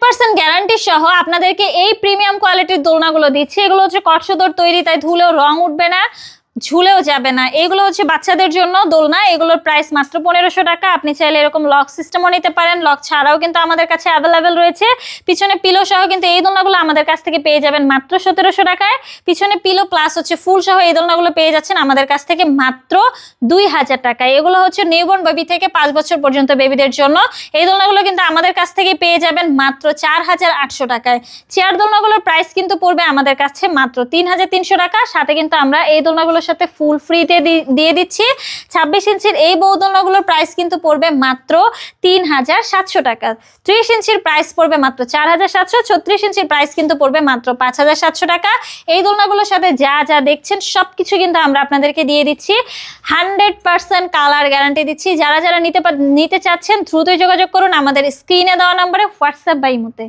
100% guarantee সহ আপনাদেরকে এই প্রিমিয়াম কোয়ালিটির দোলনাগুলো দিচ্ছি। এগুলো হচ্ছে কটসদর তৈরি, তাই ধুলেও রং উঠবে না, ঝুলেও যাবে না। এগুলো হচ্ছে বাচ্চাদের জন্য দোলনা, এগুলোর প্রাইস মাত্র 1500 টাকা। আপনি চাইলে এরকম লক সিস্টেমও নিতে পারেন, লক ছাড়াও কিন্তু আমাদের কাছে অ্যাভেলেবেল রয়েছে। পিছনে পিলো সহ কিন্তু এই দোলনাগুলো আমাদের কাছ থেকে পেয়ে যাবেন মাত্র 1700 টাকায়। পিছনে পিলো প্লাস হচ্ছে ফুল সহ এই দোলনাগুলো পেয়ে যাচ্ছেন আমাদের কাছ থেকে মাত্র 2000 টাকায়। এগুলো হচ্ছে নিউবর্ন বেবি থেকে 5 বছর পর্যন্ত বেবিদের জন্য। এই দোলনাগুলো কিন্তু আমাদের কাছ থেকে পেয়ে যাবেন মাত্র 4800 টাকায়। চেয়ার দোলনাগুলোর প্রাইস কিন্তু পড়বে আমাদের কাছে মাত্র 3300 টাকা। সাথে কিন্তু আমরা এই দোলনাগুলো সাথে ফুল ফ্রিতে দিয়ে দিচ্ছি। 26 ইঞ্চির এই বউ দোলনাগুলোর প্রাইস কিন্তু পড়বে মাত্র 3700 টাকা। 30 ইঞ্চির প্রাইস পড়বে মাত্র 4700। 36 ইঞ্চির প্রাইস কিন্তু পড়বে মাত্র 5700 টাকা। এই দোলনাগুলোর সাথে যা যা দেখছেন সবকিছু কিন্তু আমরা আপনাদেরকে দিয়ে দিচ্ছি। 100% কালার গ্যারান্টি দিচ্ছি। যারা যারা নিতে চাচ্ছেন দ্রুতই যোগাযোগ করুন আমাদের স্ক্রিনে দেওয়া নম্বরে, হোয়াটসঅ্যাপ বা ইমোতে।